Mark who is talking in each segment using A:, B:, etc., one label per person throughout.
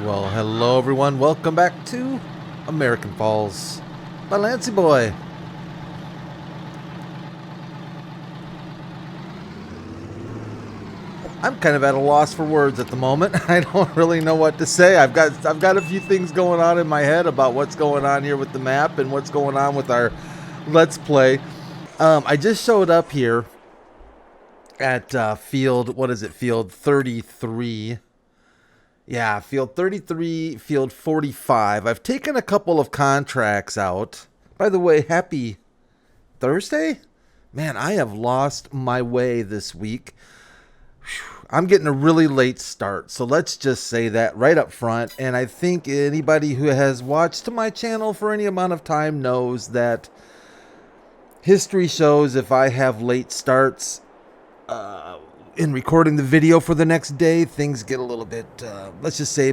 A: Well, hello everyone. Welcome back to American Falls by Lancyboi. I'm kind of at a loss for words at the moment. I don't really know what to say. I've got a few things going on in my head about what's going on here with the map and what's going on with our Let's Play. I just showed up here at field, what is it, field 33. Yeah, field 33, field 45. I've taken a couple of contracts out. By the way, happy Thursday? Man, I have lost my way this week. I'm getting a really late start, so let's just say that right up front. And I think anybody who has watched my channel for any amount of time knows that history shows if I have late starts, in recording the video for the next day, things get a little bit, let's just say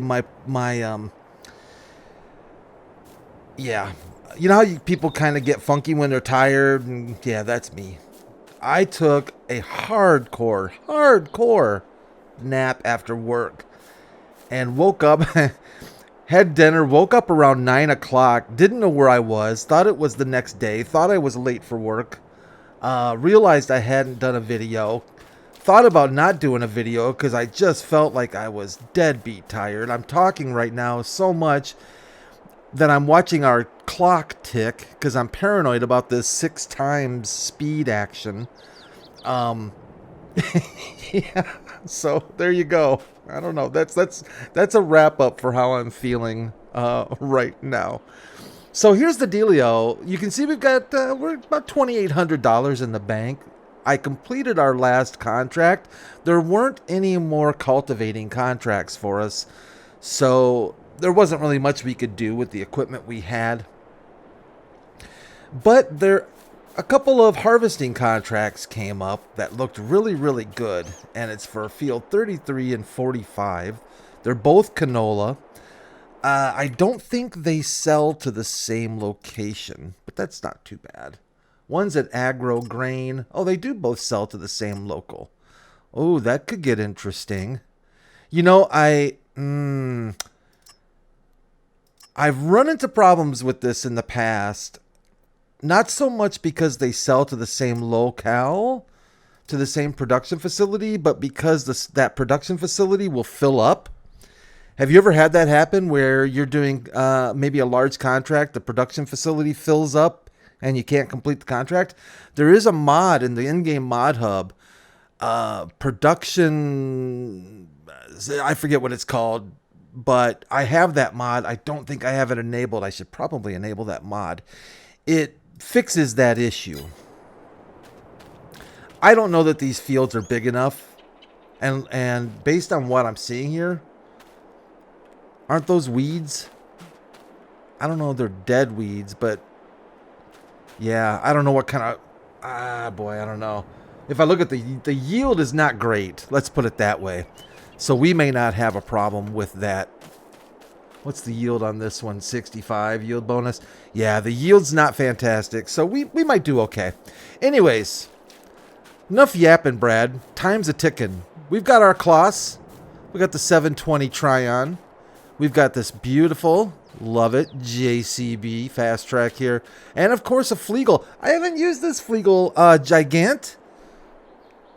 A: yeah. You know how people kind of get funky when they're tired? And yeah, that's me. I took a hardcore nap after work and woke up, had dinner, woke up around 9 o'clock, didn't know where I was, thought it was the next day, thought I was late for work, realized I hadn't done a video. Thought about not doing a video because I just felt like I was deadbeat tired. I'm talking right now so much that I'm watching our clock tick because I'm paranoid about this 6 times speed action. Yeah, so there you go. I don't know. That's a wrap up for how I'm feeling right now. So here's the dealio. You can see we've got we're about $2,800 in the bank. I completed our last contract. There weren't any more cultivating contracts for us, so there wasn't really much we could do with the equipment we had. But a couple of harvesting contracts came up that looked really good, and it's for field 33 and 45. They're both canola. I don't think they sell to the same location, but that's not too bad. One's at Agro Grain. Oh, they do both sell to the same local. Oh, that could get interesting. You know, I've run into problems with this in the past. Not so much because they sell to the same locale, to the same production facility, but because that production facility will fill up. Have you ever had that happen where you're doing maybe a large contract, the production facility fills up, and you can't complete the contract? There is a mod in the in-game mod hub, production, I forget what it's called, but I have that mod. I don't think I have it enabled. I should probably enable that mod. It fixes that issue. I don't know that these fields are big enough, and based on what I'm seeing here, aren't those weeds? I don't know if they're dead weeds, but yeah, I don't know what kind of... boy, I don't know. If I look at the yield is not great. Let's put it that way. So we may not have a problem with that. What's the yield on this one? 65 yield bonus. Yeah, the yield's not fantastic. So we might do okay. Anyways, enough yapping, Brad. Time's a ticking. We've got our Kloss. We got the 720 Tryon. We've got this beautiful... love it, JCB fast track here, and of course a Flegel. I haven't used this Flegel Gigant.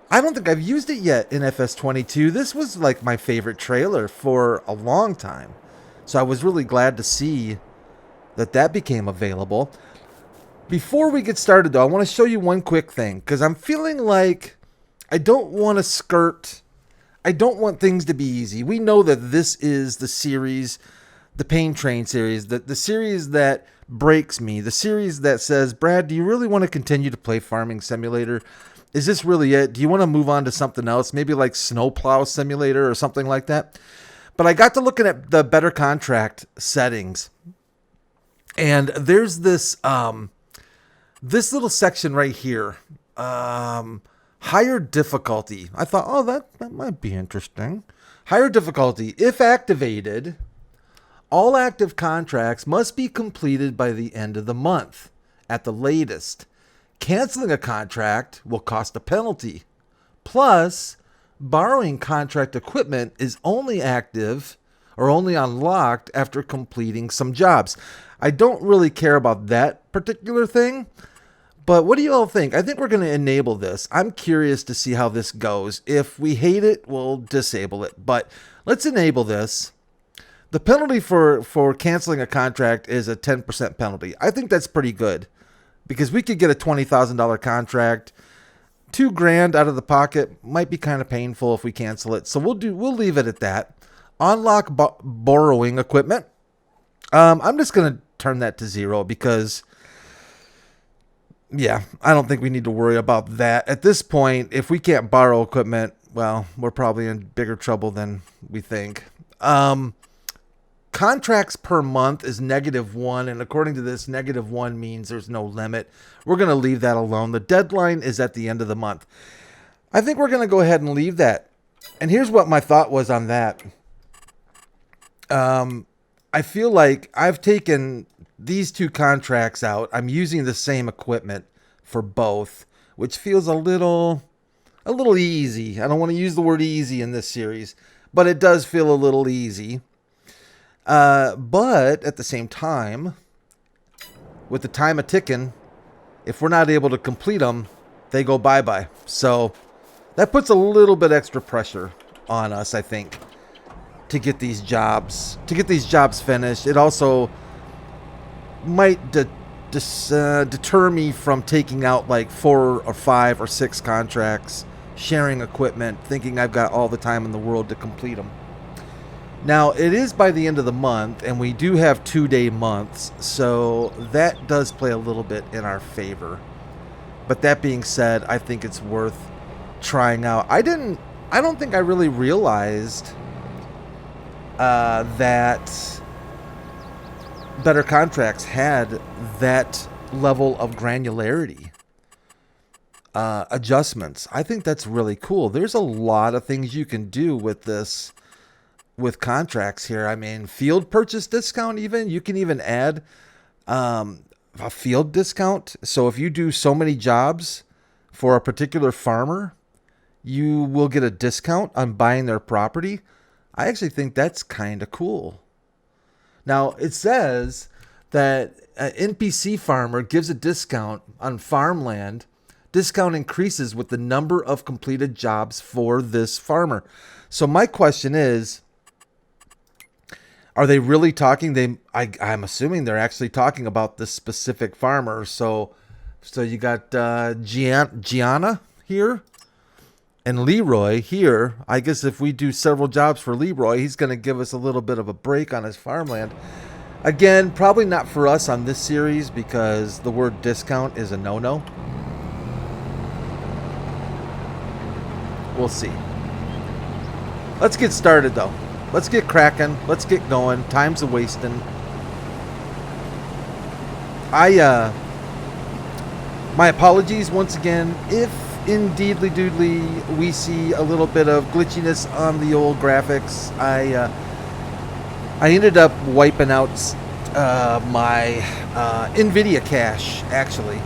A: I don't think I've used it yet in FS22. This was like my favorite trailer for a long time, so I was really glad to see that became available. Before we get started though, I want to show you one quick thing because I'm feeling like I don't want to skirt. I don't want things to be easy. We know that this is the series, the Pain Train series, the series that breaks me, the series that says, Brad, do you really want to continue to play Farming Simulator? Is this really it? Do you want to move on to something else? Maybe like Snowplow Simulator or something like that? But I got to looking at the better contract settings, and there's this this little section right here, higher difficulty. I thought, oh, that might be interesting. Higher difficulty, if activated, all active contracts must be completed by the end of the month at the latest. Canceling a contract will cost a penalty. Plus, borrowing contract equipment is only active are only unlocked after completing some jobs. I don't really care about that particular thing, but what do you all think? I think we're going to enable this. I'm curious to see how this goes. If we hate it, we'll disable it, but let's enable this. The penalty for canceling a contract is a 10% penalty. I think that's pretty good because we could get a $20,000 contract. $2,000 out of the pocket might be kind of painful if we cancel it. So we'll leave it at that. Unlock borrowing equipment. I'm just going to turn that to 0 because, yeah, I don't think we need to worry about that. At this point, if we can't borrow equipment, well, we're probably in bigger trouble than we think. Contracts per month is -1, and according to this, -1 means there's no limit. We're going to leave that alone. The deadline is at the end of the month. I think we're going to go ahead and leave that. And here's what my thought was on that. I feel like I've taken these two contracts out. I'm using the same equipment for both, which feels a little easy. I don't want to use the word easy in this series, but it does feel a little easy. But at the same time, with the time a ticking, if we're not able to complete them, they go bye-bye. So that puts a little bit extra pressure on us, I think, to get these jobs finished. It also might deter me from taking out like 4 or 5 or 6 contracts, sharing equipment, thinking I've got all the time in the world to complete them. Now, it is by the end of the month, and we do have 2-day months, so that does play a little bit in our favor. But that being said, I think it's worth trying out. I don't think I really realized that Better Contracts had that level of granularity adjustments. I think that's really cool. There's a lot of things you can do with this, with contracts here. I mean, field purchase discount, even you can even add a field discount. So if you do so many jobs for a particular farmer, you will get a discount on buying their property. I actually think that's kind of cool. Now, it says that an NPC farmer gives a discount on farmland. Discount increases with the number of completed jobs for this farmer. So my question is, are they really talking? I'm assuming they're actually talking about this specific farmer. So you got Gianna here and Leroy here. I guess if we do several jobs for Leroy, he's going to give us a little bit of a break on his farmland. Again, probably not for us on this series because the word discount is a no-no. We'll see. Let's get started though. Let's get cracking. Let's get going. Time's a-wasting. My apologies once again if indeedly doodly we see a little bit of glitchiness on the old graphics. I ended up wiping out my NVIDIA cache actually,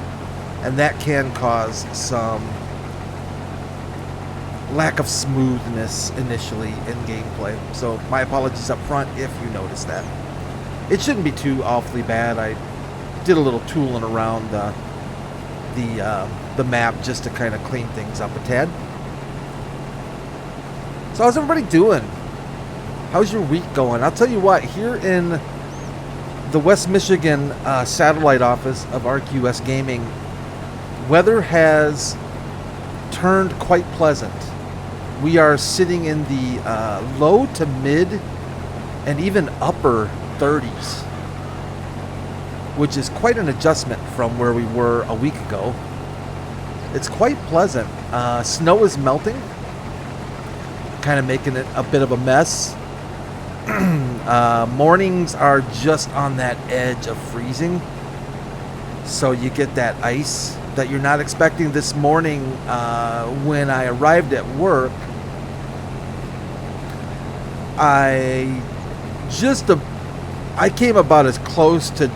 A: and that can cause some lack of smoothness initially in gameplay. So my apologies up front if you notice that. It shouldn't be too awfully bad. I did a little tooling around the map just to kind of clean things up a tad. So how's everybody doing? How's your week going? I'll tell you what, here in the West Michigan satellite office of ArcUS Gaming, weather has turned quite pleasant. We are sitting in the low to mid and even upper 30s, which is quite an adjustment from where we were a week ago. It's quite pleasant. Snow is melting, kind of making it a bit of a mess. Mornings are just on that edge of freezing, so you get that ice that you're not expecting. This morning when I arrived at work, I came about as close to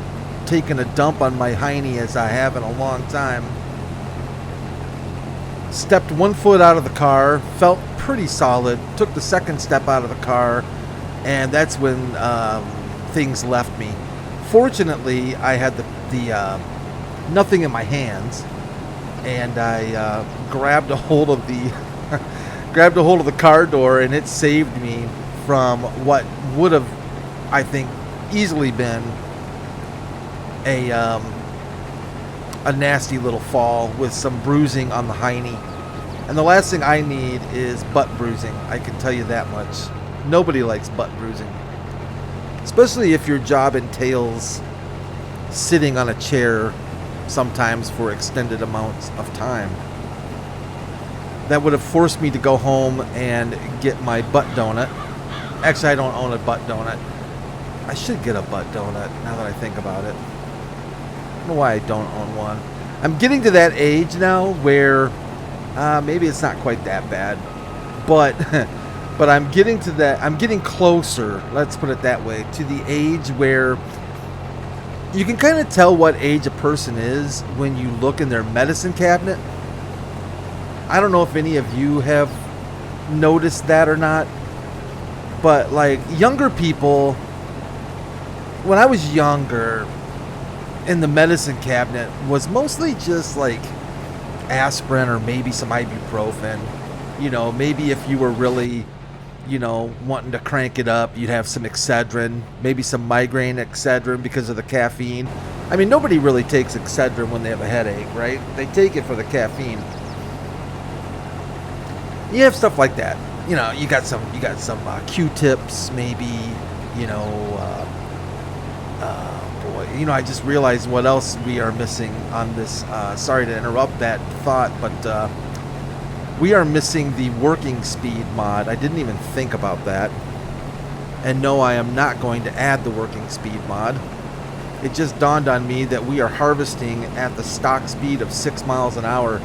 A: taking a dump on my hiney as I have in a long time. Stepped one foot out of the car, felt pretty solid, took the second step out of the car, and that's when things left me. Fortunately, I had the nothing in my hands, and I grabbed a hold of the car door, and it saved me from what would have, I think, easily been a nasty little fall with some bruising on the hiney. And the last thing I need is butt bruising. I can tell you that much. Nobody likes butt bruising, especially if your job entails sitting on a chair sometimes for extended amounts of time. That would have forced me to go home and get my butt donut. Actually, I don't own a butt donut. I should get a butt donut now that I think about it. I don't know why I don't own one. I'm getting to that age now where maybe it's not quite that bad, but but I'm getting to that. I'm getting closer, let's put it that way, to the age where you can kind of tell what age a person is when you look in their medicine cabinet. I don't know if any of you have noticed that or not, but like younger people, when I was younger, in the medicine cabinet was mostly just like aspirin or maybe some ibuprofen. You know, maybe if you were really, you know, wanting to crank it up, you'd have some Excedrin, maybe some migraine Excedrin because of the caffeine. I mean, nobody really takes Excedrin when they have a headache, right? They take it for the caffeine. You have stuff like that. You know, you got some Q-tips, maybe. You know, boy, you know, I just realized what else we are missing on this. Sorry to interrupt that thought, but we are missing the working speed mod. I didn't even think about that. And no, I am not going to add the working speed mod. It just dawned on me that we are harvesting at the stock speed of 6 miles an hour.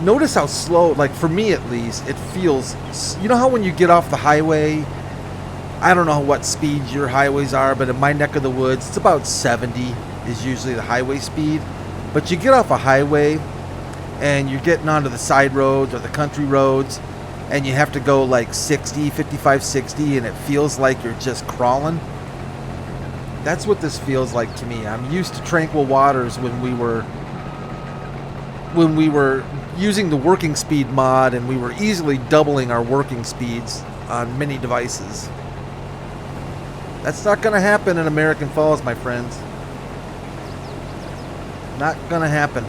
A: Notice how slow, like for me at least, it feels, you know how when you get off the highway, I don't know what speed your highways are, but in my neck of the woods, it's about 70 is usually the highway speed. But you get off a highway and you're getting onto the side roads or the country roads, and you have to go like 60, 55, 60, and it feels like you're just crawling. That's what this feels like to me. I'm used to tranquil waters when we were using the working speed mod, and we were easily doubling our working speeds on many devices. That's not going to happen in American Falls, my friends. Not going to happen.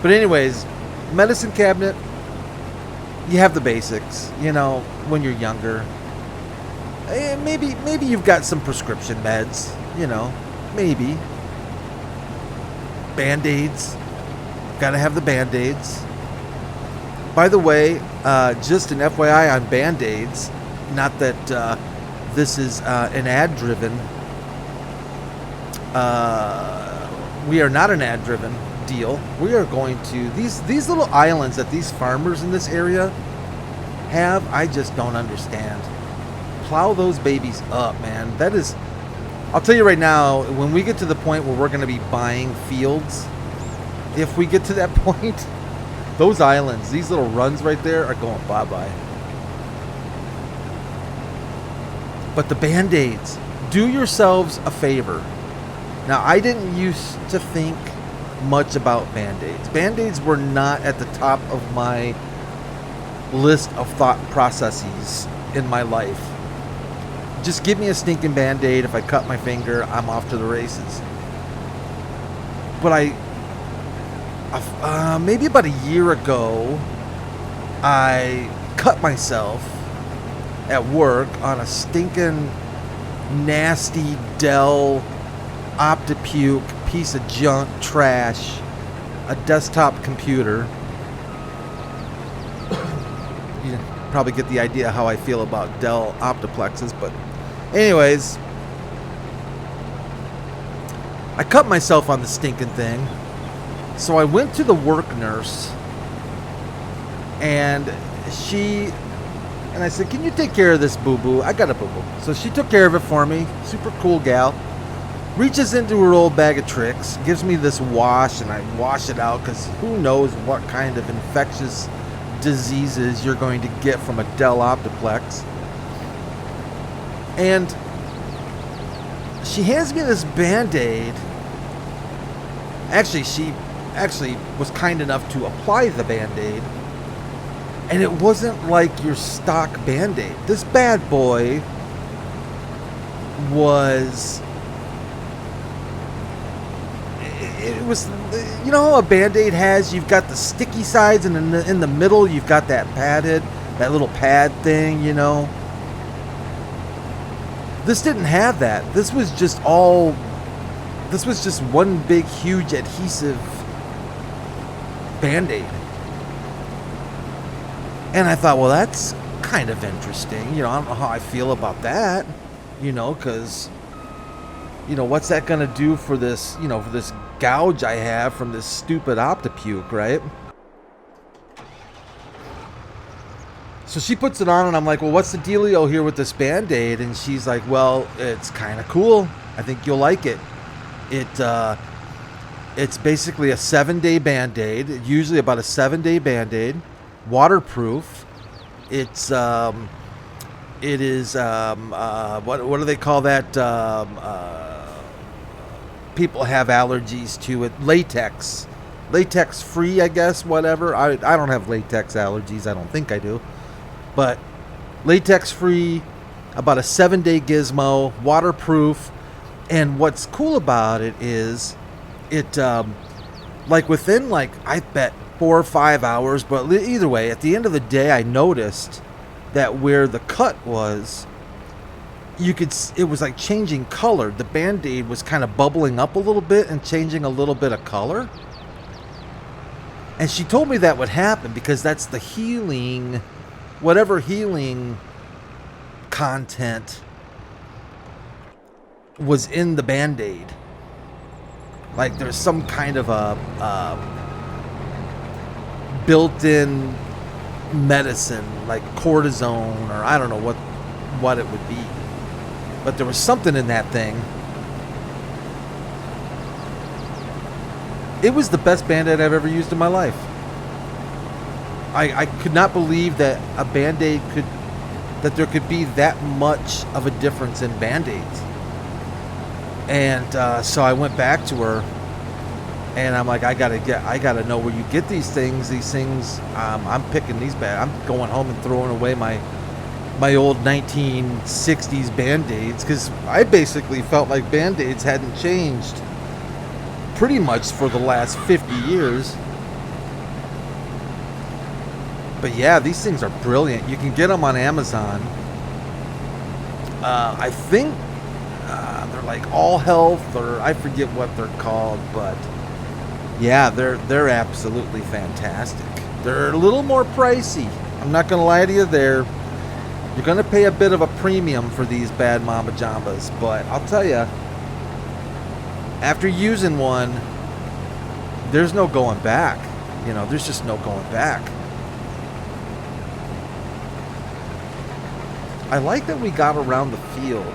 A: But anyways, medicine cabinet, you have the basics, you know, when you're younger. Maybe you've got some prescription meds, you know, maybe. Band-Aids. Gotta have the Band-Aids. By the way, just an FYI on Band-Aids, not that this is an ad-driven. We are not an ad-driven deal. We are going to these little islands that these farmers in this area have. I just don't understand. Plow those babies up, man. That is, I'll tell you right now, when we get to the point where we're going to be buying fields, if we get to that point, those islands, these little runs right there are going bye-bye. But the Band-Aids, do yourselves a favor. Now, I didn't used to think much about Band-Aids. Band-Aids were not at the top of my list of thought processes in my life. Just give me a stinking Band-Aid. If I cut my finger, I'm off to the races. But maybe about a year ago, I cut myself at work on a stinking nasty Dell Optipuke piece of junk trash, a desktop computer. You probably get the idea how I feel about Dell Optiplexes, but anyways, I cut myself on the stinking thing. So I went to the work nurse, and I said, can you take care of this boo-boo? I got a boo-boo. So she took care of it for me. Super cool gal. Reaches into her old bag of tricks, gives me this wash, and I wash it out because who knows what kind of infectious diseases you're going to get from a Dell Optiplex. And she hands me this Band-Aid. Actually, she was kind enough to apply the Band-Aid. And it wasn't like your stock Band-Aid. This bad boy was... It was, you know how a Band-Aid has, you've got the sticky sides, and in the middle you've got that padded, that little pad thing, you know. This didn't have that. This was just one big, huge adhesive Band-Aid. And I thought, well, that's kind of interesting. You know, I don't know how I feel about that, you know, because, you know, what's that going to do for this, you know, for this gouge I have from this stupid Optipuke, right? So she puts it on, and I'm like, well, what's the dealio here with this Band-Aid? And she's like, well, it's kind of cool. I think you'll like it. It's basically a 7-day Band-Aid, usually about a 7-day Band-Aid, waterproof. It is what do they call that? People have allergies to it. Latex free, I guess. Whatever. I don't have latex allergies. I don't think I do. But latex free, about a 7-day gizmo, waterproof. And what's cool about it is it like within, like, I bet 4 or 5 hours, but either way, at the end of the day, I noticed that where the cut was, it was like changing color. The Band-Aid was kind of bubbling up a little bit and changing a little bit of color. And she told me that would happen because that's the healing, whatever healing content was in the Band-Aid. Like there's some kind of a built-in medicine, like cortisone, or I don't know what it would be. But there was something in that thing. It was the best Band-Aid I've ever used in my life. I could not believe that a Band-Aid that there could be that much of a difference in Band-Aids. And so I went back to her, and I'm like, I gotta know where you get these things. I'm picking these bad. I'm going home and throwing away my old 1960s Band-Aids, because I basically felt like Band-Aids hadn't changed pretty much for the last 50 years. But yeah, these things are brilliant. You can get them on Amazon. I think they're like All Health, or I forget what they're called, but yeah, they're absolutely fantastic. They're a little more pricey. I'm not gonna lie to you, you're gonna pay a bit of a premium for these bad mama jambas, but I'll tell you, after using one, there's no going back. You know, there's just no going back. I like that we got around the field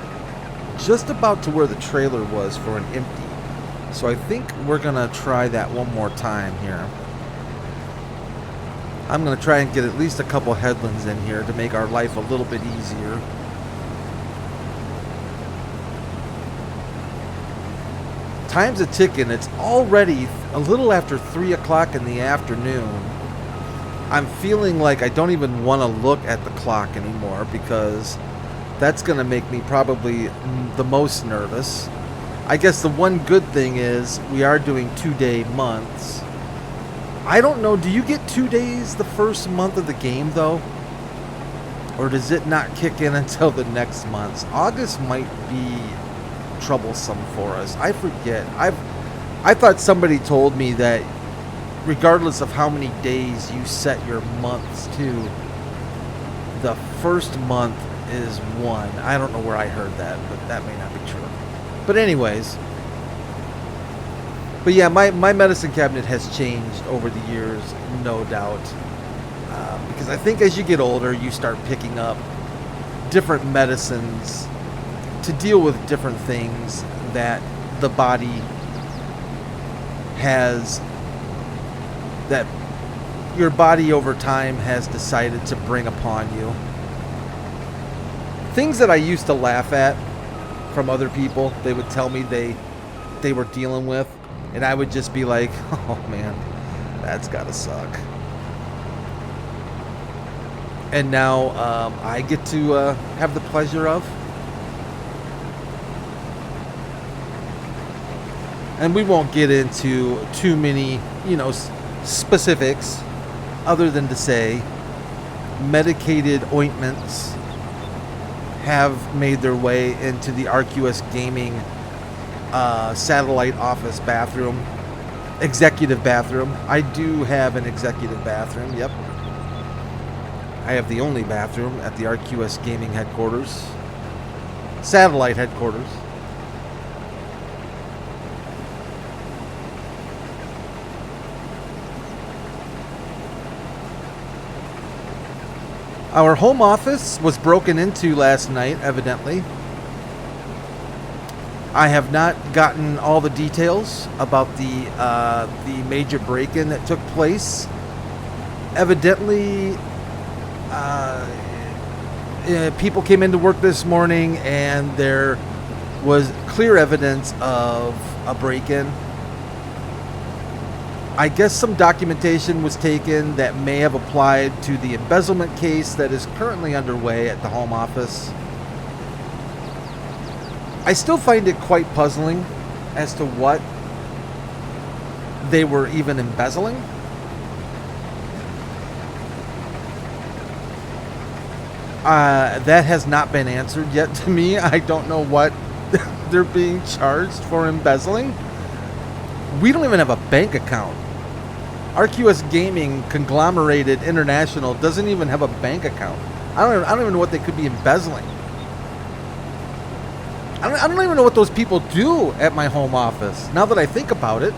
A: just about to where the trailer was for an empty. So I think we're going to try that one more time here. I'm going to try and get at least a couple headlands in here to make our life a little bit easier. Time's a ticking. It's already a little after 3 o'clock in the afternoon. I'm feeling like I don't even want to look at the clock anymore, because that's going to make me probably the most nervous. I guess the one good thing is we are doing 2-day months. I don't know, do you get 2 days the first month of the game though? Or does it not kick in until the next month? August might be troublesome for us. I forget. I thought somebody told me that regardless of how many days you set your months to, the first month is 1. I don't know where I heard that, but that may not be true. But anyways, but yeah, my medicine cabinet has changed over the years, no doubt, because I think as you get older, you start picking up different medicines to deal with different things that the body has, that your body over time has decided to bring upon you. things that I used to laugh at from other people, they would tell me they were dealing with, and I would just be like, oh man, that's gotta suck. And now I get to have the pleasure of. And we won't get into too many, you know, specifics, other than to say medicated ointments have made their way into the RQS Gaming satellite office bathroom, executive bathroom. I do have an executive bathroom, yep. I have the only bathroom at the RQS Gaming headquarters, satellite headquarters. Our home office was broken into last night, evidently. I have not gotten all the details about the major break-in that took place. Evidently, people came into work this morning and there was clear evidence of a break-in. I guess some documentation was taken that may have applied to the embezzlement case that is currently underway at the home office. I still find it quite puzzling as to what they were even embezzling. That has not been answered yet to me. I don't know what they're being charged for embezzling. We don't even have a bank account. RQS Gaming Conglomerated International doesn't even have a bank account. I don't even know what they could be embezzling. I don't even know what those people do at my home office, now that I think about it.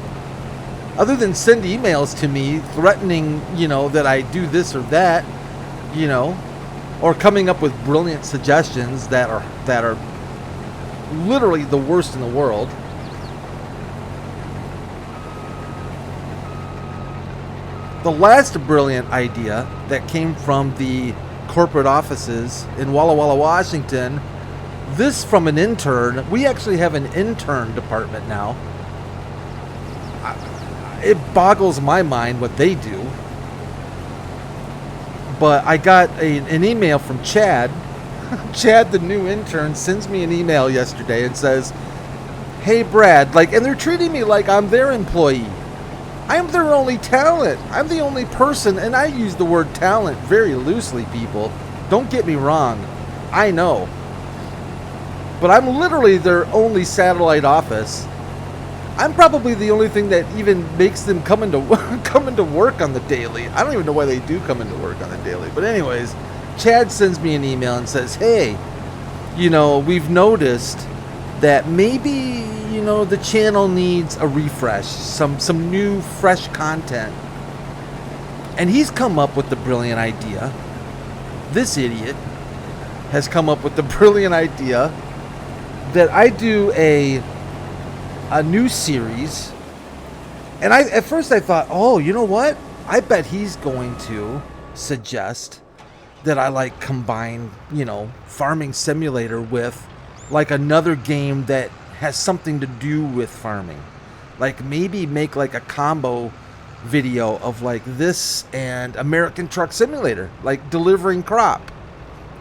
A: Other than send emails to me threatening, you know, that I do this or that, you know, or coming up with brilliant suggestions that are literally the worst in the world. The last brilliant idea that came from the corporate offices in Walla Walla, Washington, this from an intern. We actually have an intern department now. It boggles my mind what they do. But I got an email from Chad. Chad, the new intern, sends me an email yesterday and says, "Hey Brad," and they're treating me like I'm their employee. I'm their only talent. I'm the only person, and I use the word talent very loosely, people. Don't get me wrong. I know. But I'm literally their only satellite office. I'm probably the only thing that even makes them come into work on the daily. I don't even know why they do come into work on the daily. But anyways, Chad sends me an email and says, "Hey, you know, we've noticed that maybe, you know, the channel needs a refresh, some new fresh content." And he's come up with the brilliant idea. This idiot has come up with the brilliant idea that I do a new series. And at first I thought, oh, you know what? I bet he's going to suggest that I combine, you know, Farming Simulator with another game that has something to do with farming. Maybe make a combo video of this and American Truck Simulator, delivering crop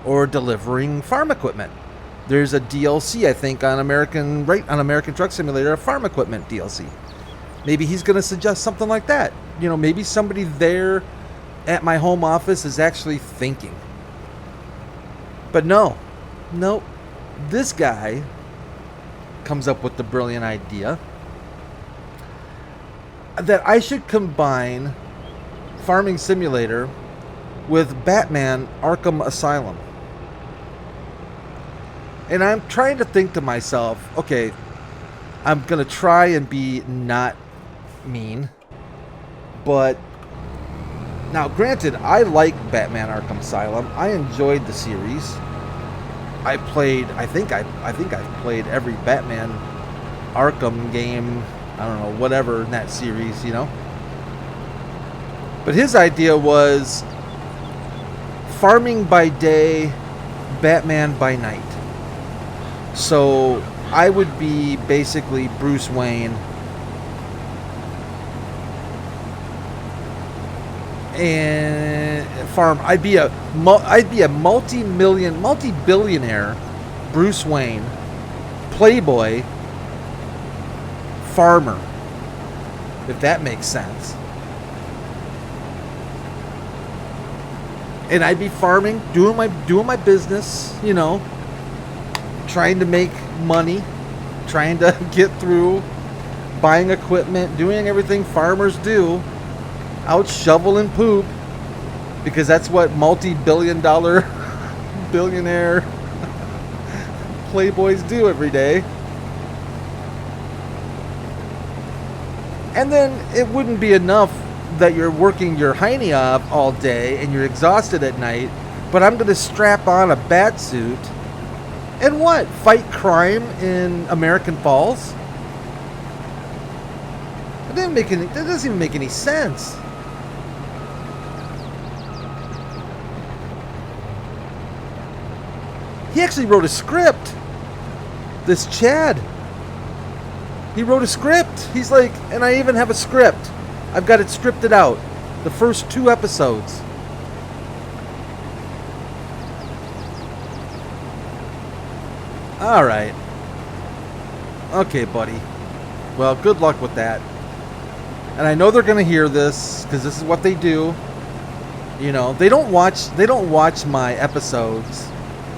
A: or delivering farm equipment. There's a DLC, I think, on American Truck Simulator, a farm equipment DLC. Maybe he's going to suggest something like that. You know, maybe somebody there at my home office is actually thinking. But no. This guy comes up with the brilliant idea that I should combine Farming Simulator with Batman Arkham Asylum. And I'm trying to think to myself, okay, I'm going to try and be not mean. But now, granted, I like Batman Arkham Asylum. I enjoyed the series. I think I've played every Batman Arkham game, I don't know, whatever in that series, you know. But his idea was farming by day, Batman by night. So I would be basically Bruce Wayne. And farm. I'd be a multi-billionaire Bruce Wayne, playboy, farmer, if that makes sense. And I'd be farming, doing my business, you know, trying to make money, trying to get through, buying equipment, doing everything farmers do, out shoveling poop, because that's what multi-billion-dollar billionaire playboys do every day. And then it wouldn't be enough that you're working your hiney off all day and you're exhausted at night, but I'm going to strap on a bat suit and what? Fight crime in American Falls? That doesn't even make any sense. He actually wrote a script. This Chad. He wrote a script. He's like, and I even have a script. I've got it scripted out. The first 2 episodes. Alright. Okay, buddy. Well, good luck with that. And I know they're going to hear this, because this is what they do. You know, they don't watch my episodes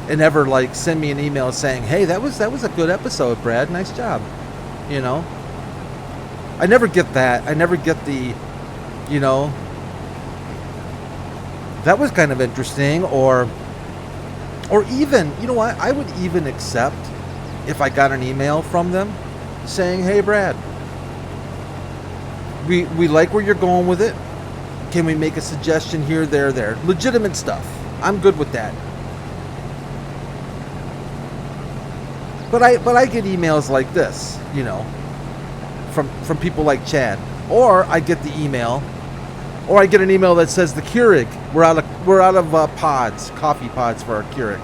A: and ever like send me an email saying, "Hey, that was a good episode, Brad. Nice job." You know, I never get that. I never get the, you know, that was kind of interesting, or even, you know what? I would even accept if I got an email from them saying, "Hey, Brad, we like where you're going with it. Can we make a suggestion here, there?" Legitimate stuff. I'm good with that. But I get emails like this, you know, from people like Chad, or I get the email, or I get an email that says the Keurig, we're out of pods, coffee pods for our Keurig.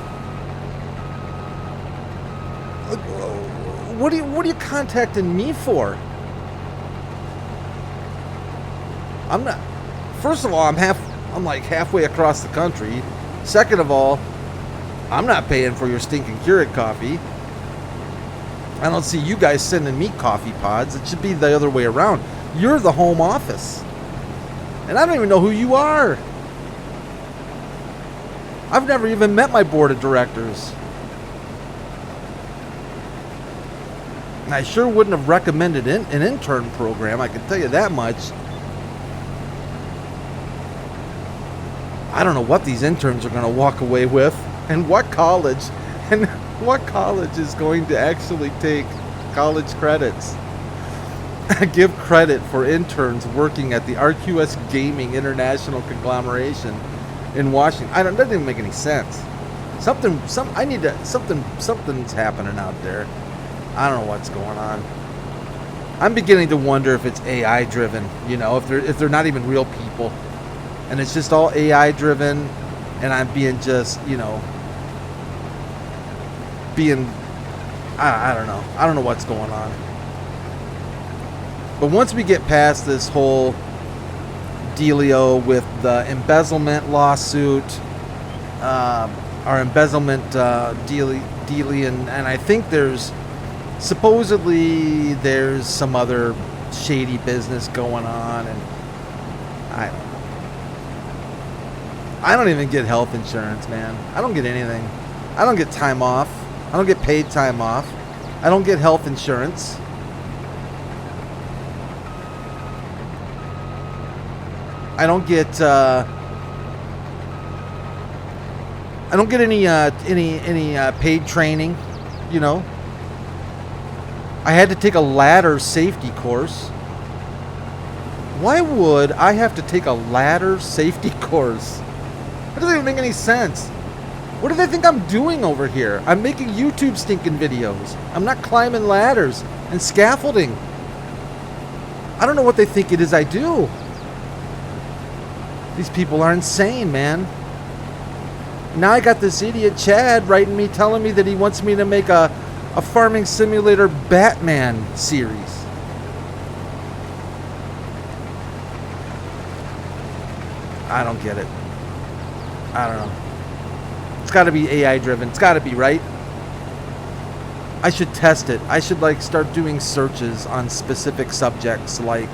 A: What are you contacting me for? I'm not. First of all, I'm like halfway across the country. Second of all, I'm not paying for your stinking Keurig coffee. I don't see you guys sending me coffee pods. It should be the other way around. You're the home office. And I don't even know who you are. I've never even met my board of directors. And I sure wouldn't have recommended an intern program, I can tell you that much. I don't know what these interns are going to walk away with, and what college is going to actually take college credits. Give credit for interns working at the RQS Gaming International Conglomeration in Washington. That doesn't even make any sense. Something's happening out there. I don't know what's going on. I'm beginning to wonder if it's AI driven, you know, if they're not even real people. And it's just all AI driven, and I'm being just, you know, I don't know. I don't know what's going on. But once we get past this whole dealio with the embezzlement lawsuit, our embezzlement dealie, and I think there's supposedly there's some other shady business going on, and I don't even get health insurance, man. I don't get anything. I don't get time off. I don't get paid time off. I don't get health insurance. I don't get any paid training, you know. I had to take a ladder safety course. Why would I have to take a ladder safety course? That doesn't even make any sense. What do they think I'm doing over here? I'm making YouTube stinking videos. I'm not climbing ladders and scaffolding. I don't know what they think it is I do. These people are insane, man. Now I got this idiot Chad writing me, telling me that he wants me to make a farming simulator Batman series. I don't get it. I don't know. It's got to be AI driven. It's got to be, right? I should test it. I should like start doing searches on specific subjects. Like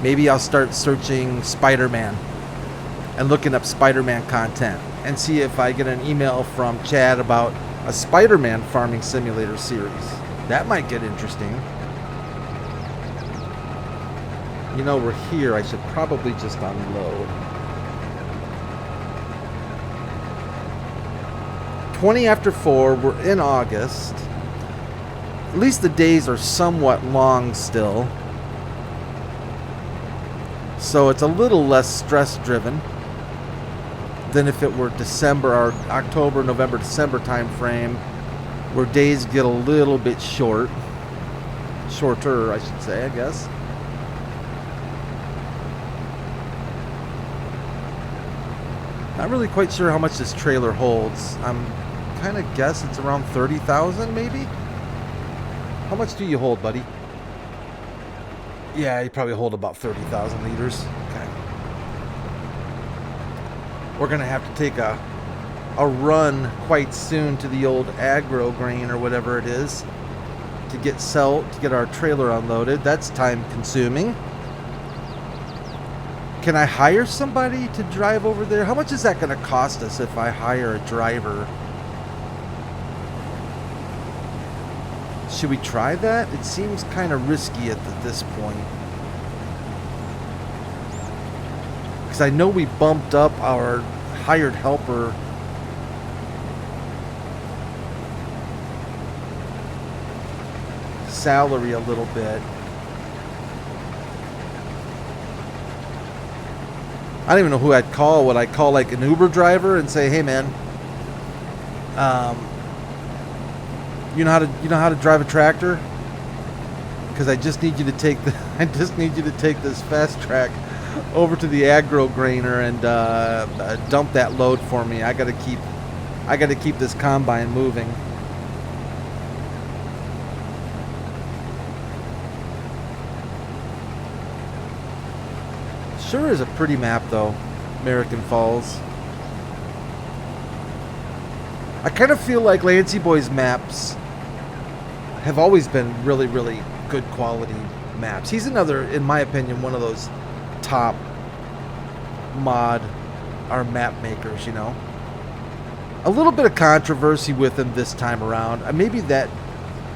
A: maybe I'll start searching Spider-Man and looking up Spider-Man content and see if I get an email from Chad about a Spider-Man farming simulator series. That might get interesting. You know, we're here. I should probably just unload. 20 after 4. We're in August. At least the days are somewhat long still. So it's a little less stress-driven than if it were December or October, November, December time frame, where days get a little bit shorter, I should say, I guess. Not really quite sure how much this trailer holds. I'm kind of guess it's around 30,000 maybe. How much do you hold, buddy? Yeah, you probably hold about 30,000 liters. Okay. We're gonna have to take a run quite soon to the old aggro grain or whatever it is to get our trailer unloaded. That's time consuming. Can I hire somebody to drive over there? How much is that gonna cost us if I hire a driver? Should we try that? It seems kind of risky at this point. Because I know we bumped up our hired helper salary a little bit. I don't even know who I'd call. Would I call like an Uber driver and say, "Hey man, you know how to drive a tractor? Because I just need you to take this fast track over to the aggro grainer and dump that load for me. I gotta keep this combine moving." Sure is a pretty map though, American Falls. I kind of feel like Lancyboi maps have always been really, really good quality maps. He's another, in my opinion, one of those top mod or map makers, you know. A little bit of controversy with him this time around. Maybe that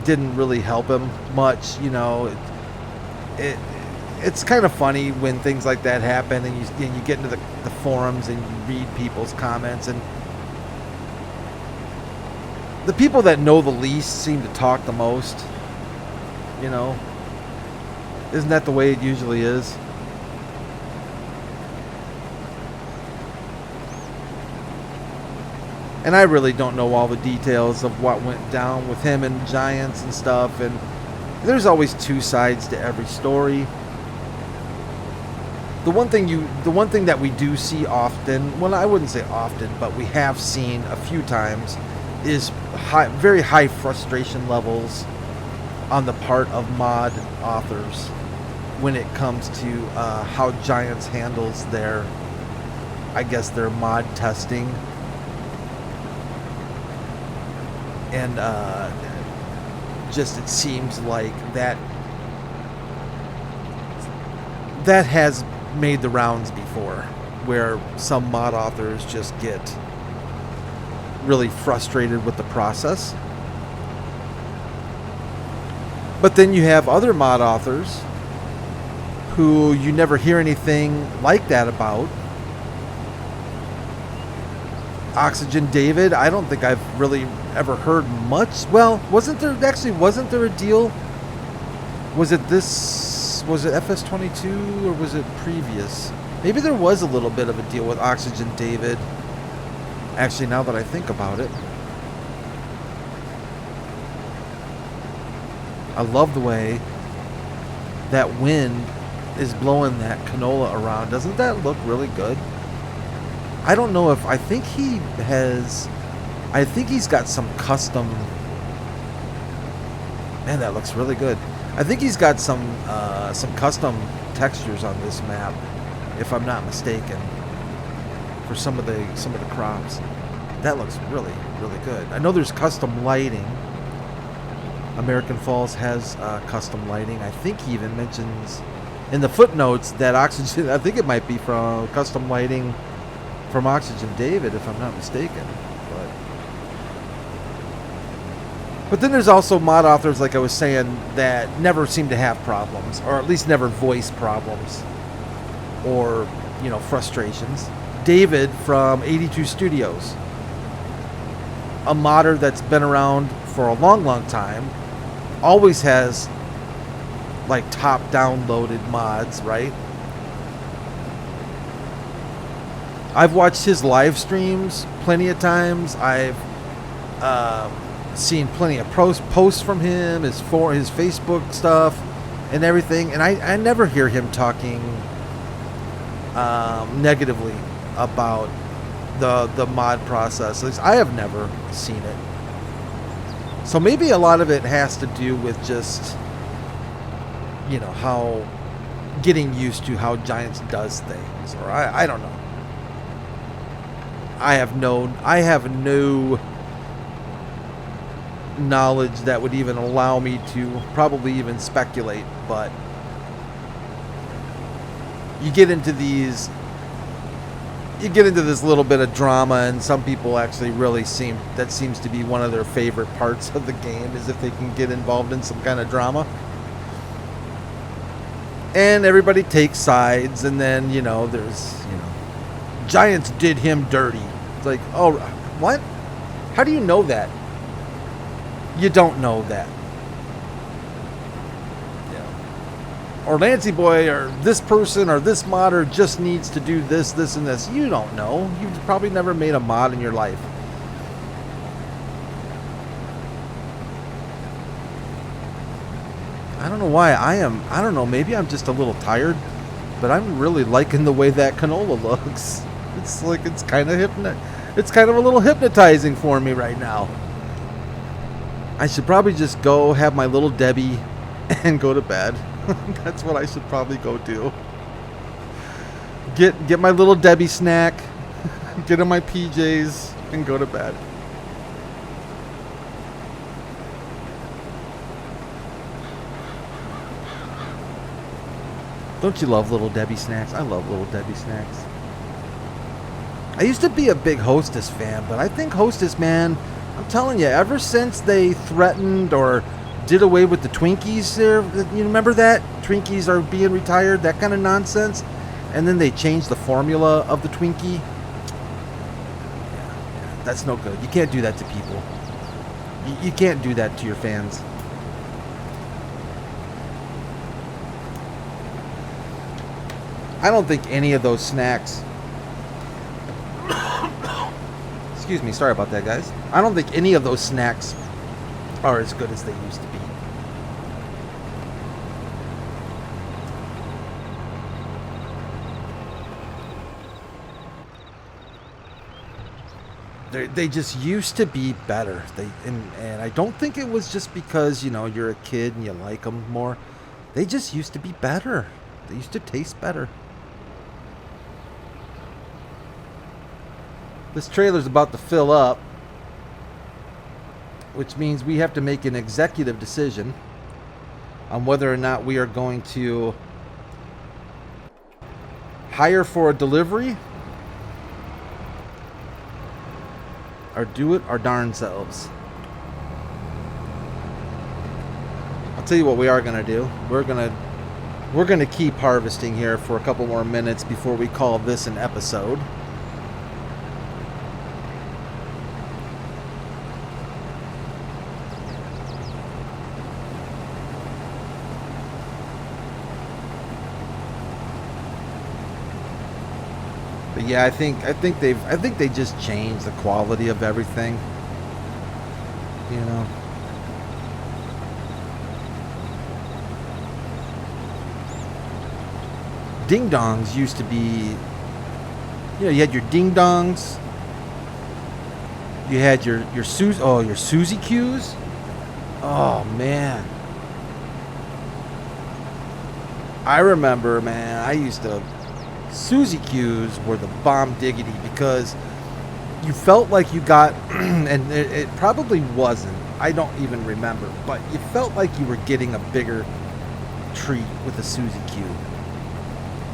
A: didn't really help him much, you know. It's kind of funny when things like that happen and you get into the forums and you read people's comments, and the people that know the least seem to talk the most, you know. Isn't that the way it usually is? And I really don't know all the details of what went down with him and Giants and stuff, and there's always two sides to every story. The one thing that we do see often, well, I wouldn't say often, but we have seen a few times, is very high frustration levels on the part of mod authors when it comes to how Giants handles their mod testing. And just it seems like that has made the rounds before, where some mod authors just get really frustrated with the process. But then you have other mod authors who you never hear anything like that about. Oxygen David, I don't think I've really ever heard much. Well, wasn't there a deal? Was it FS22 or was it previous? Maybe there was a little bit of a deal with Oxygen David. Actually, now that I think about it, I love the way that wind is blowing that canola around. Doesn't that look really good? I don't know if, I think he has, I think he's got some custom, man, that looks really good. I think he's got some custom textures on this map, if I'm not mistaken, for some of the crops. That looks really, really good. I know there's custom lighting. American Falls has custom lighting. I think he even mentions in the footnotes that Oxygen, I think it might be from custom lighting from Oxygen David, if I'm not mistaken. But then there's also mod authors, like I was saying, that never seem to have problems, or at least never voice problems, or, you know, frustrations. David from 82 Studios, a modder that's been around for a long, long time, always has like top downloaded mods, right? I've watched his live streams plenty of times. I've seen plenty of posts from him, his Facebook stuff and everything, and I never hear him talking negatively about the mod process. At least I have never seen it. So maybe a lot of it has to do with just, you know, how getting used to how Giants does things, or I don't know. I have no knowledge that would even allow me to probably even speculate, but you get into this little bit of drama, and some people actually really seems to be one of their favorite parts of the game, is if they can get involved in some kind of drama. And everybody takes sides, and then, you know, there's, you know, Giants did him dirty. It's like, oh, what? How do you know that? You don't know that. Or Lancyboi, or this person, or this modder just needs to do this, this, and this. You don't know. You've probably never made a mod in your life. I don't know why I don't know, maybe I'm just a little tired, but I'm really liking the way that canola looks. It's like, it's kind of a little hypnotizing for me right now. I should probably just go have my little Debbie and go to bed. That's what I should probably go do. Get my little Debbie snack, get in my PJs, and go to bed. Don't you love little Debbie snacks? I love little Debbie snacks. I used to be a big Hostess fan, but I think Hostess, man, I'm telling you, ever since they threatened or did away with the Twinkies there, you remember that? Twinkies are being retired, that kind of nonsense. And then they changed the formula of the Twinkie. Yeah, that's no good. You can't do that to people. You can't do that to your fans. I don't think any of those snacks... Excuse me, sorry about that, guys. I don't think any of those snacks are as good as they used to be. They just used to be better. And I don't think it was just because, you know, you're a kid and you like them more. They just used to be better. They used to taste better. This trailer's about to fill up, which means we have to make an executive decision on whether or not we are going to hire for a delivery or do it our darn selves. I'll tell you what we are going to do. We're going to keep harvesting here for a couple more minutes before we call this an episode. But yeah, I think they just changed the quality of everything. You know. Ding dongs used to be You know, you had your ding dongs. You had your Suzy Qs. Oh man, I remember, man. I used to. Suzy Qs were the bomb diggity because you felt like you got, and it probably wasn't. I don't even remember, but you felt like you were getting a bigger treat with a Suzy Q.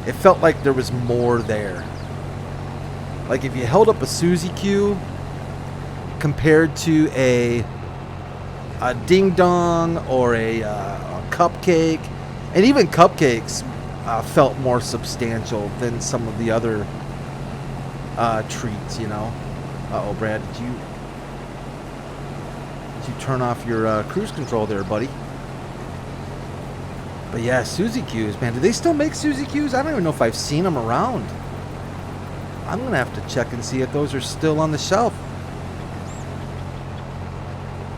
A: It felt like there was more there. Like if you held up a Suzy Q compared to a ding dong or a cupcake, and even cupcakes felt more substantial than some of the other treats, you know. Uh-oh, Brad, did you turn off your cruise control there, buddy? But yeah, Suzy Qs, man. Do they still make Suzy Qs? I don't even know if I've seen them around. I'm going to have to check and see if those are still on the shelf.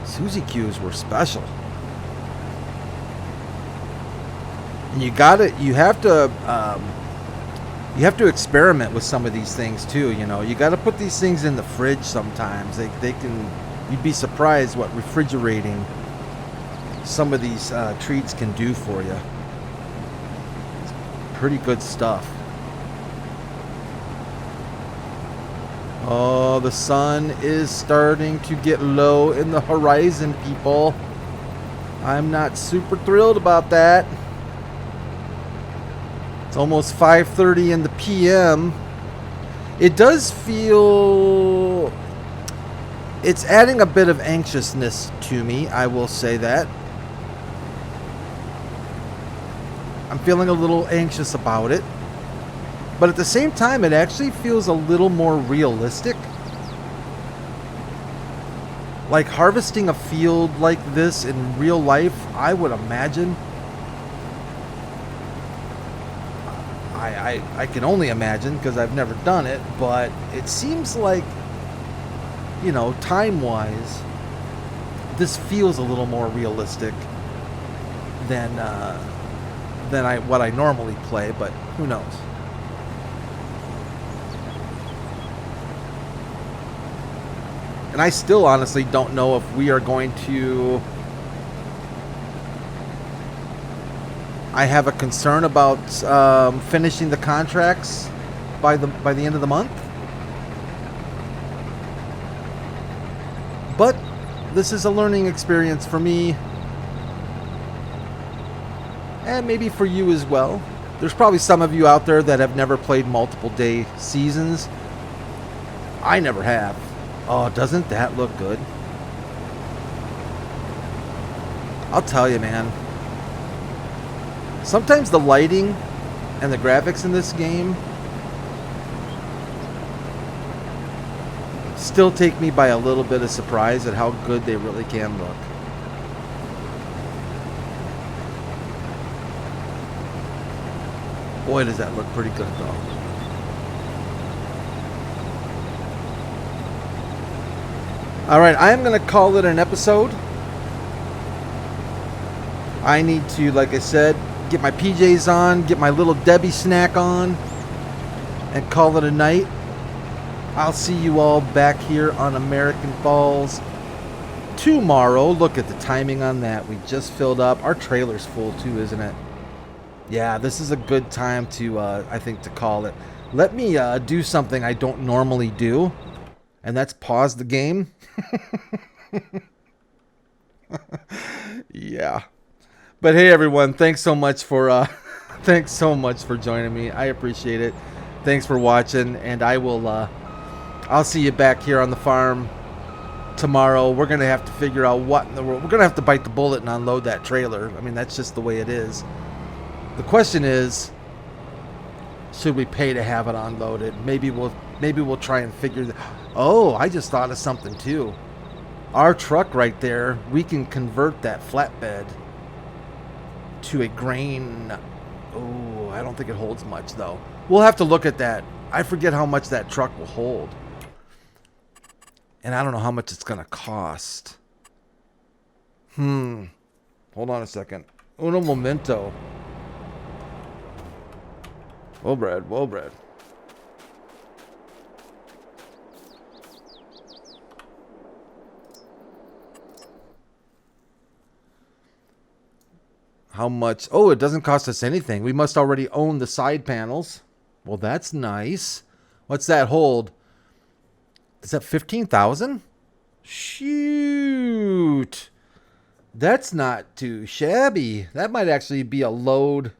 A: Suzy Qs were special. And you have to experiment with some of these things too, you know. You got to put these things in the fridge sometimes. They can, you'd be surprised what refrigerating some of these treats can do for you. It's pretty good stuff. Oh, the sun is starting to get low in the horizon, people. I'm not super thrilled about that. It's almost 5:30 in the PM. It does feel... It's adding a bit of anxiousness to me, I will say that. I'm feeling a little anxious about it. But at the same time, it actually feels a little more realistic. Like harvesting a field like this in real life, I would imagine. I can only imagine because I've never done it, but it seems like, you know, time-wise, this feels a little more realistic than what I normally play, but who knows? And I still honestly don't know if we are going to... I have a concern about finishing the contracts by the end of the month. But this is a learning experience for me. And maybe for you as well. There's probably some of you out there that have never played multiple day seasons. I never have. Oh, doesn't that look good? I'll tell you, man. Sometimes the lighting and the graphics in this game still take me by a little bit of surprise at how good they really can look. Boy, does that look pretty good, though. Alright, I am going to call it an episode. I need to, like I said, get my PJs on, get my little Debbie snack on, and call it a night. I'll see you all back here on American Falls tomorrow. Look at the timing on that. We just filled up. Our trailer's full too, isn't it? Yeah, this is a good time to, I think, to call it. Let me do something I don't normally do, and that's pause the game. Yeah. But hey, everyone, thanks so much for joining me. I appreciate it. Thanks for watching, and I'll see you back here on the farm tomorrow. We're gonna have to figure out what in the world. We're gonna have to bite the bullet and unload that trailer. I mean, that's just the way it is. The question is, should we pay to have it unloaded? Maybe we'll try and figure that. Oh, I just thought of something too. Our truck right there, we can convert that flatbed to a grain. Oh, I don't think it holds much though. We'll have to look at that. I forget how much that truck will hold. And I don't know how much it's going to cost. Hold on a second. Uno momento. Well, Brad. how much. Oh, it doesn't cost us anything. We must already own the side panels. Well, that's nice. What's that hold? Is that 15,000? Shoot. That's not too shabby. That might actually be a load.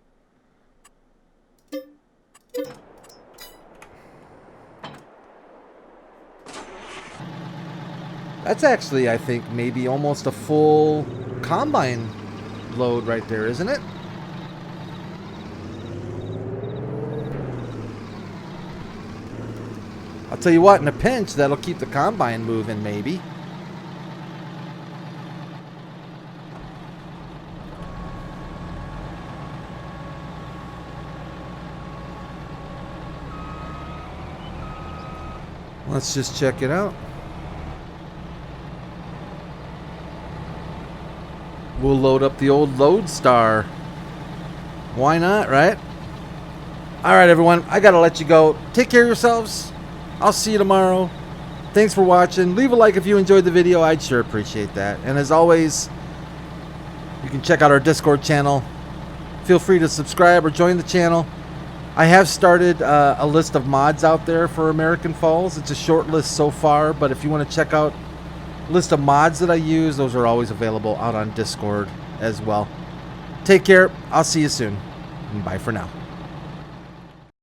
A: That's actually, I think, maybe almost a full combine load right there, isn't it? I'll tell you what, in a pinch, that'll keep the combine moving, maybe. Let's just check it out. We'll load up the old Lodestar. Why not, right? All right, everyone. I got to let you go. Take care of yourselves. I'll see you tomorrow. Thanks for watching. Leave a like if you enjoyed the video. I'd sure appreciate that. And as always, you can check out our Discord channel. Feel free to subscribe or join the channel. I have started a list of mods out there for American Falls. It's a short list so far, but if you want to check out a list of mods that I use, those are always available out on Discord as well. Take care. I'll see you soon. And bye for now.